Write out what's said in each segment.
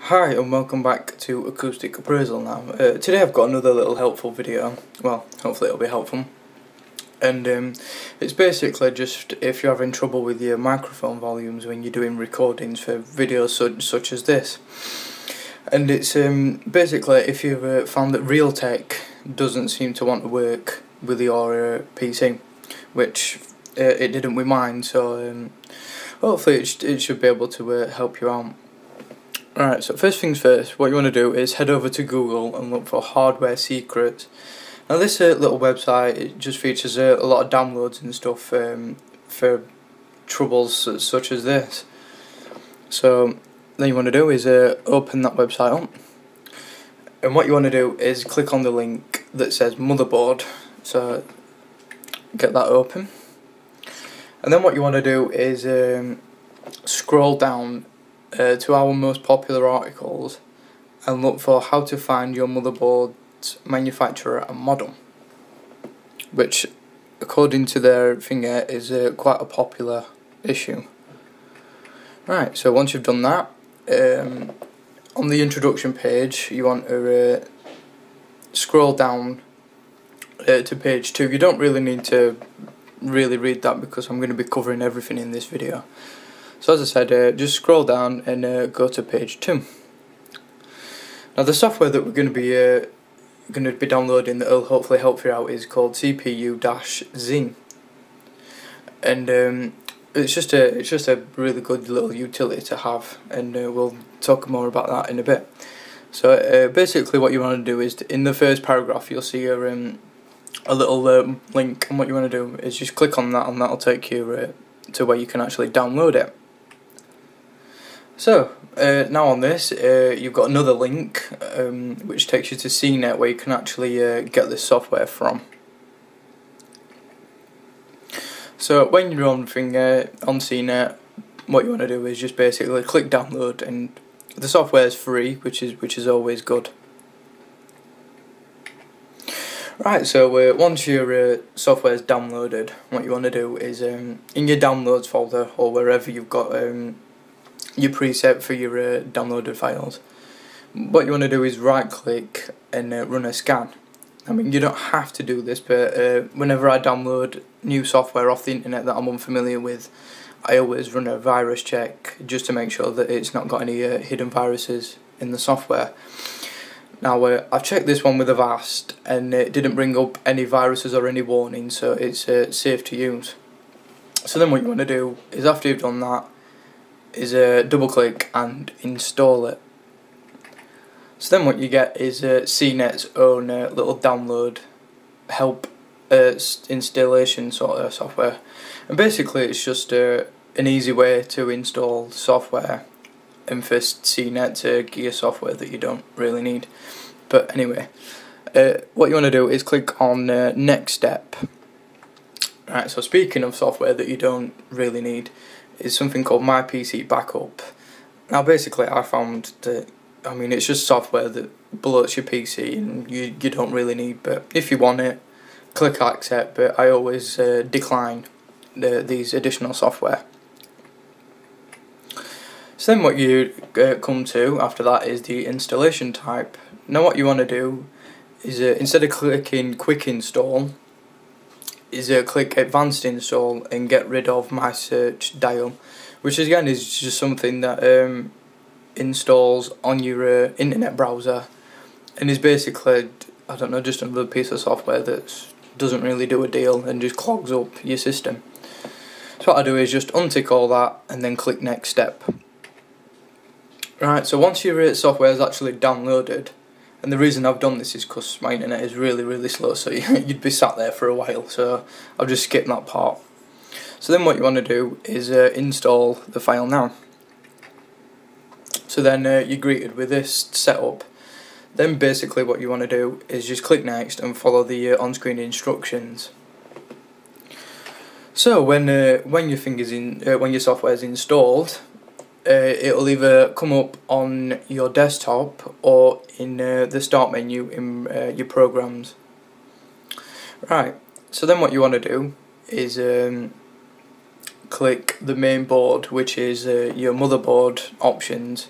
Hi and welcome back to Acoustic Appraisal now. Today I've got another little helpful video, well hopefully it'll be helpful, and it's basically just if you're having trouble with your microphone volumes when you're doing recordings for videos such as this. And it's basically if you've found that Realtek doesn't seem to want to work with your PC, which it didn't with mine, so hopefully it should be able to help you out. Alright, so first things first, what you want to do is head over to Google and look for hardware secrets. Now this little website, it just features a lot of downloads and stuff for troubles such as this. So then you want to do is open that website up, and what you want to do is click on the link that says motherboard. So get that open, and then what you want to do is scroll down to our most popular articles and look for how to find your motherboard's manufacturer and model, which according to their thing here is quite a popular issue. Right, so once you've done that, on the introduction page you want to scroll down to page 2. You don't really need to really read that because I'm going to be covering everything in this video. So as I said, just scroll down and go to page 2. Now the software that we're going to be downloading that will hopefully help you out is called CPU-Z, and it's just a really good little utility to have, and we'll talk more about that in a bit. So basically, what you want to do is in the first paragraph you'll see a little link, and what you want to do is just click on that, and that'll take you to where you can actually download it. So now on this, you've got another link which takes you to CNET, where you can actually get this software from. So when you're on CNET, what you want to do is just basically click download, and the software is free, which is always good. Right, so once your software is downloaded, what you want to do is in your downloads folder or wherever you've got your preset for your downloaded files, what you want to do is right click and run a scan. I mean, you don't have to do this, but whenever I download new software off the internet that I'm unfamiliar with, I always run a virus check just to make sure that it's not got any hidden viruses in the software. Now I've checked this one with Avast and it didn't bring up any viruses or any warnings, so it's safe to use. So then what you want to do is, after you've done that, is double click and install it. So then what you get is CNET's own little download help installation sort of software, and basically it's just an easy way to install software and for CNET to gear software that you don't really need. But anyway, what you want to do is click on next step. Right, so speaking of software that you don't really need, is something called My PC Backup. Now basically I found that, I mean, it's just software that bloats your PC and you don't really need, but if you want it, click accept, but I always decline these additional software. So then what you come to after that is the installation type. Now what you want to do is instead of clicking quick install, is click advanced install and get rid of my search dial, which again is just something that installs on your internet browser and is basically, I don't know, just another piece of software that doesn't really do a deal and just clogs up your system. So what I do is just untick all that and then click next step. Right, so once your software is actually downloaded, and the reason I've done this is because my internet is really slow, so you'd be sat there for a while, so I'll just skip that part. So then what you want to do is install the file now. So then you're greeted with this setup. Then basically what you want to do is just click next and follow the on-screen instructions. So when your software is installed, it'll either come up on your desktop or in the start menu in your programs. Right, so then what you want to do is click the main board, which is your motherboard options,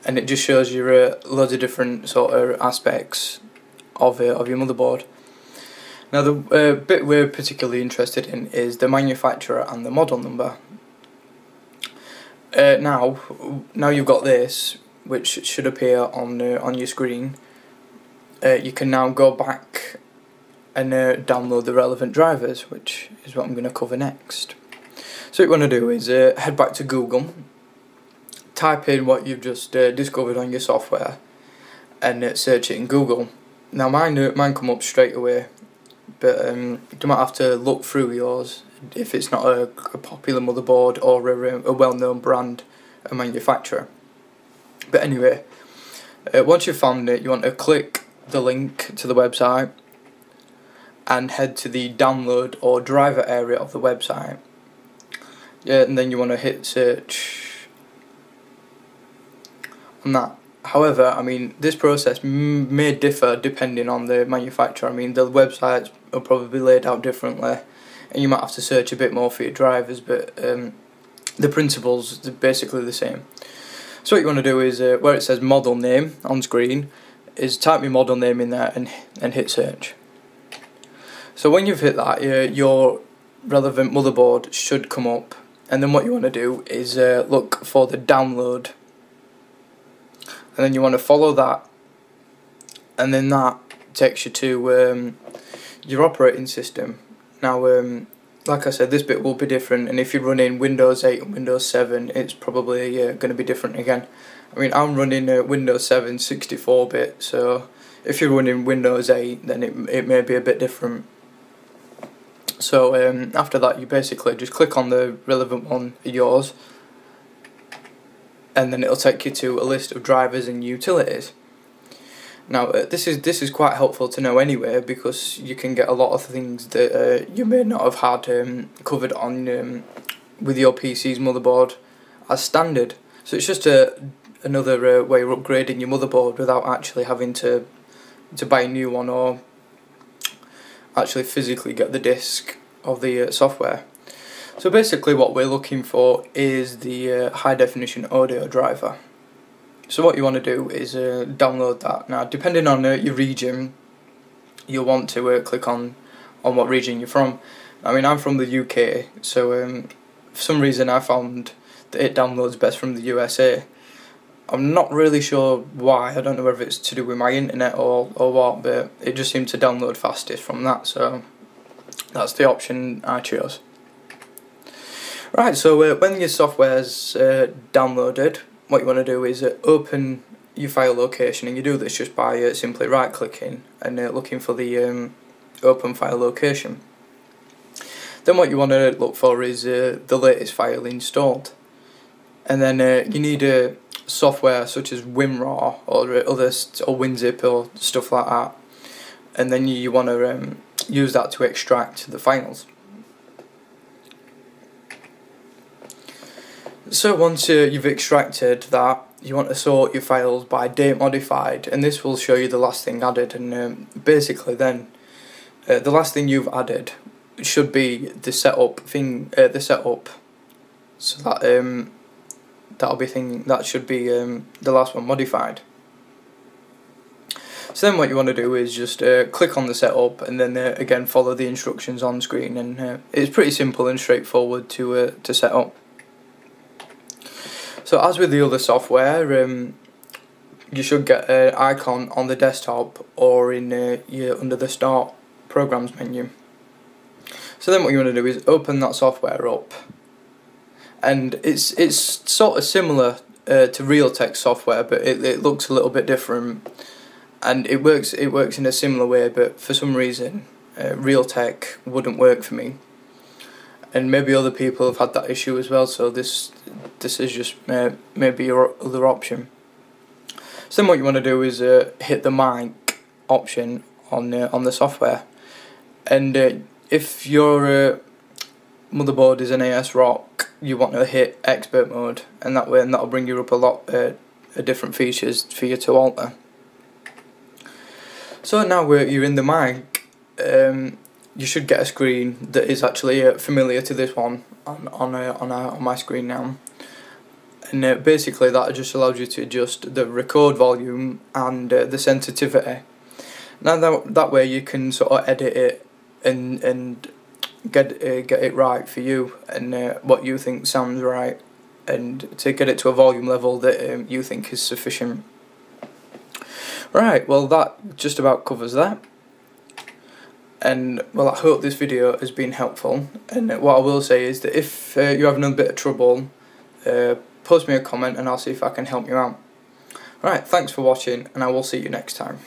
and it just shows you loads of different sort of aspects of your motherboard. Now the bit we're particularly interested in is the manufacturer and the model number. Now you've got this, which should appear on your screen. You can now go back and download the relevant drivers, which is what I'm going to cover next. So what you want to do is head back to Google, type in what you've just discovered on your software, and search it in Google. Now mine come up straight away, but you might have to look through yours if it's not a popular motherboard or a well-known brand, a manufacturer. But anyway, once you've found it, you want to click the link to the website and head to the download or driver area of the website. And then you want to hit search on that. However, I mean, this process may differ depending on the manufacturer. I mean, the websites are probably laid out differently, and you might have to search a bit more for your drivers, but the principles are basically the same. So what you want to do is, where it says model name on screen, is type your model name in there and hit search. So when you've hit that, your relevant motherboard should come up, and then what you want to do is look for the download, and then you want to follow that, and then that takes you to your operating system. Now like I said, this bit will be different, and if you're running Windows 8 and Windows 7, it's probably going to be different again. I mean, I'm running Windows 7 64-bit, so if you're running Windows 8, then it may be a bit different. So after that, you basically just click on the relevant one of yours, and then it'll take you to a list of drivers and utilities. Now this is quite helpful to know anyway, because you can get a lot of things that you may not have had covered on with your PC's motherboard as standard. So it's just another way of upgrading your motherboard without actually having to buy a new one or actually physically get the disc of the software. So basically what we're looking for is the high definition audio driver. So what you want to do is download that. Now depending on your region, you'll want to click on what region you're from. I mean, I'm from the UK, so for some reason I found that it downloads best from the USA. I'm not really sure why. I don't know whether it's to do with my internet or what, but it just seemed to download fastest from that, so that's the option I chose. Right, so when your software's downloaded, what you want to do is open your file location, and you do this just by simply right clicking and looking for the open file location. Then what you want to look for is the latest file installed, and then you need a software such as WinRAR or WinZip or stuff like that, and then you want to use that to extract the files. So once you've extracted that, you want to sort your files by date modified, and this will show you the last thing added, and basically then the last thing you've added should be the setup thing, so that that should be the last one modified. So then what you want to do is just click on the setup, and then again follow the instructions on screen, and it's pretty simple and straightforward to set up. So as with the other software, you should get an icon on the desktop or in under the Start Programs menu. So then what you want to do is open that software up, and it's sort of similar to Realtek software, but it looks a little bit different, and it works in a similar way, but for some reason Realtek wouldn't work for me. And maybe other people have had that issue as well, so this is just maybe your other option. So then what you want to do is hit the mic option on the software, and if your motherboard is an ASRock, you want to hit expert mode, and that'll bring you up a lot of different features for you to alter. So now you're in the mic, you should get a screen that is actually familiar to this one on my screen now, and basically that just allows you to adjust the record volume and the sensitivity. Now that way you can sort of edit it and get it right for you, and what you think sounds right, and to get it to a volume level that you think is sufficient. Right, well that just about covers that. And well, I hope this video has been helpful, and what I will say is that if you're having a bit of trouble, post me a comment and I'll see if I can help you out. Right, thanks for watching, and I will see you next time.